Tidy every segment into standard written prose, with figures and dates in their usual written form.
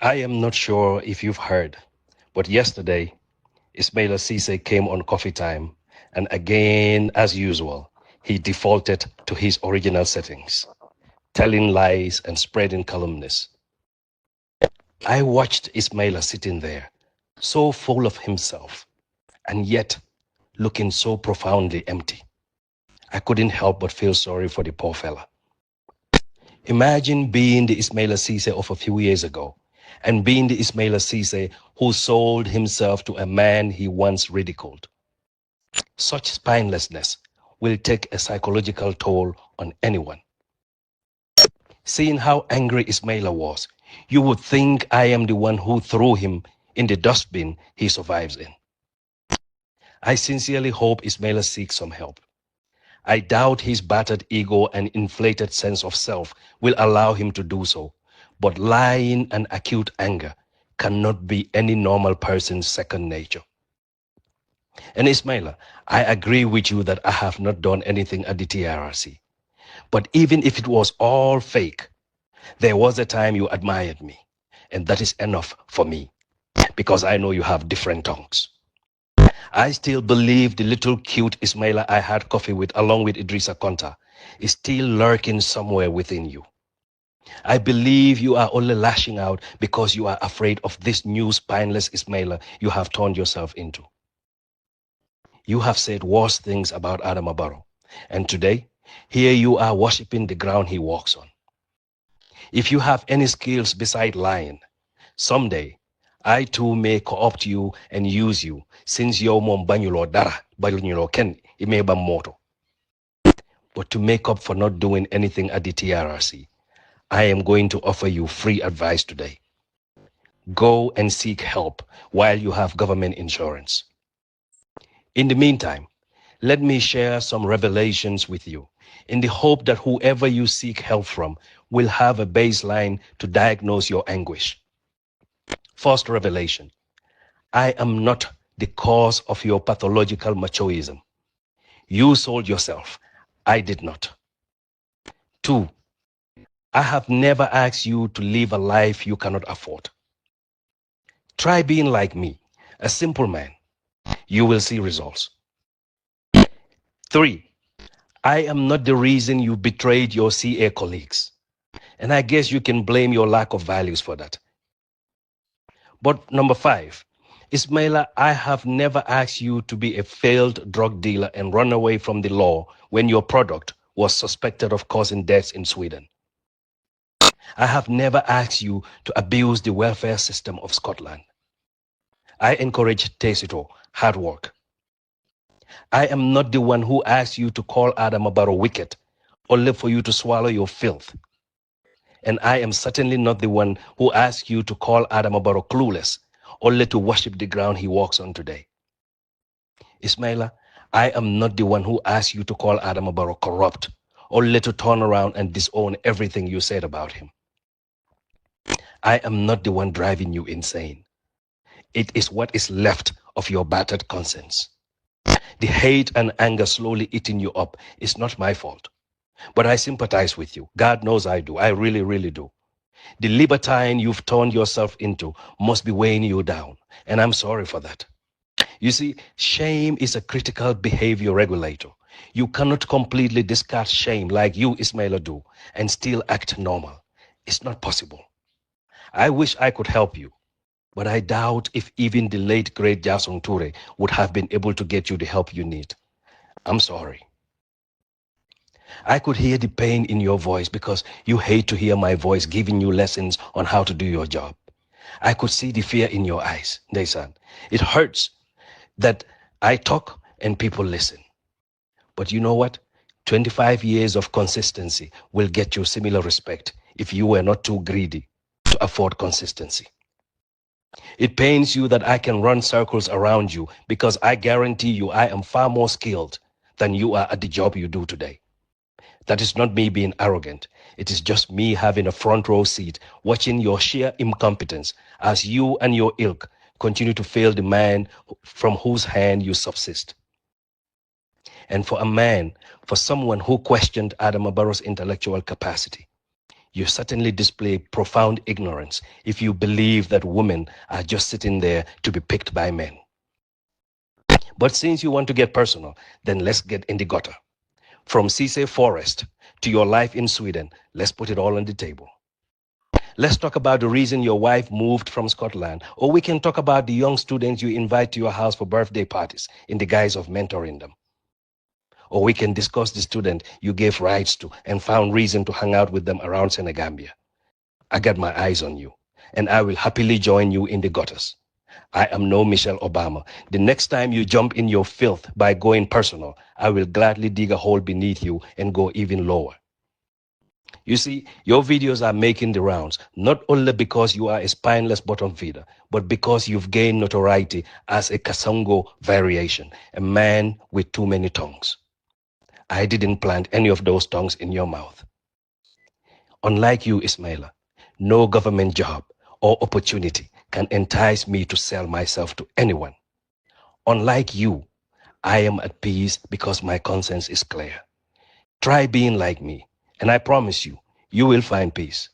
I am not sure if you've heard, but yesterday, Ismaila Ceesay came on Coffee Time, and again, as usual, he defaulted to his original settings, telling lies and spreading calumnies. I watched Ismaila sitting there, so full of himself, and yet looking so profoundly empty. I couldn't help but feel sorry for the poor fella. Imagine being the Ismaila Ceesay of a few years ago, and being the Ismaila Ceesay who sold himself to a man he once ridiculed. Such spinelessness will take a psychological toll on anyone. Seeing how angry Ismaila was, you would think I am the one who threw him in the dustbin he survives in. I sincerely hope Ismaila seeks some help. I doubt his battered ego and inflated sense of self will allow him to do so, but lying and acute anger cannot be any normal person's second nature. And Ismaila, I agree with you that I have not done anything at the TRRC. But even if it was all fake, there was a time you admired me. And that is enough for me, because I know you have different tongues. I still believe the little cute Ismaila I had coffee with along with Idrissa Konta is still lurking somewhere within you. I believe you are only lashing out because you are afraid of this new spineless Ismaila you have turned yourself into. You have said worse things about Adama Barrow, and today, here you are worshipping the ground he walks on. If you have any skills beside lying, someday, I too may co-opt you and use you, since yo mom banyulo dara, banyulo ken imeba moto. But to make up for not doing anything at the TRRC, I am going to offer you free advice today. Go and seek help while you have government insurance. In the meantime, let me share some revelations with you in the hope that whoever you seek help from will have a baseline to diagnose your anguish. First revelation, I am not the cause of your pathological machoism. You sold yourself. I did not. 2, I have never asked you to live a life you cannot afford. Try being like me, a simple man. You will see results. 3, I am not the reason you betrayed your CA colleagues. And I guess you can blame your lack of values for that. But number 5, Ismaila, I have never asked you to be a failed drug dealer and run away from the law when your product was suspected of causing deaths in Sweden. I have never asked you to abuse the welfare system of Scotland. I encourage tacito, hard work. I am not the one who asked you to call Adama Barrow wicked, only for you to swallow your filth. And I am certainly not the one who asked you to call Adama Barrow clueless, only to worship the ground he walks on today. Ismaila, I am not the one who asked you to call Adama Barrow corrupt, only to turn around and disown everything you said about him. I am not the one driving you insane. It is what is left of your battered conscience. The hate and anger slowly eating you up is not my fault. But I sympathize with you. God knows I do. I really, really do. The libertine you've turned yourself into must be weighing you down. And I'm sorry for that. You see, shame is a critical behavior regulator. You cannot completely discard shame like you, Ismaila, do and still act normal. It's not possible. I wish I could help you, but I doubt if even the late, great Jason Toure would have been able to get you the help you need. I'm sorry. I could hear the pain in your voice because you hate to hear my voice giving you lessons on how to do your job. I could see the fear in your eyes, Ndesan. It hurts that I talk and people listen. But you know what? 25 years of consistency will get you similar respect if you were not too greedy to afford consistency. It pains you that I can run circles around you because I guarantee you I am far more skilled than you are at the job you do today. That is not me being arrogant. It is just me having a front row seat watching your sheer incompetence as you and your ilk continue to fail the man from whose hand you subsist. And for someone who questioned Adama Barrow's intellectual capacity, You certainly display profound ignorance if you believe that women are just sitting there to be picked by men. But since you want to get personal, then let's get in the gutter. From Ceesay Forest to your life in Sweden, let's put it all on the table. Let's talk about the reason your wife moved from Scotland, or we can talk about the young students you invite to your house for birthday parties in the guise of mentoring them. Or we can discuss the student you gave rights to and found reason to hang out with them around Senegambia. I got my eyes on you, and I will happily join you in the gutters. I am no Michelle Obama. The next time you jump in your filth by going personal, I will gladly dig a hole beneath you and go even lower. You see, your videos are making the rounds, not only because you are a spineless bottom feeder, but because you've gained notoriety as a Kasongo variation, a man with too many tongues. I didn't plant any of those tongues in your mouth. Unlike you, Ismaila, no government job or opportunity can entice me to sell myself to anyone. Unlike you, I am at peace because my conscience is clear. Try being like me, and I promise you, you will find peace.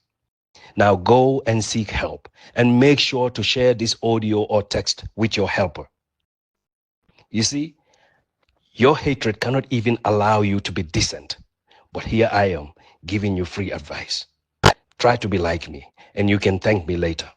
Now go and seek help, and make sure to share this audio or text with your helper. You see, your hatred cannot even allow you to be decent. But here I am, giving you free advice. Try to be like me, and you can thank me later.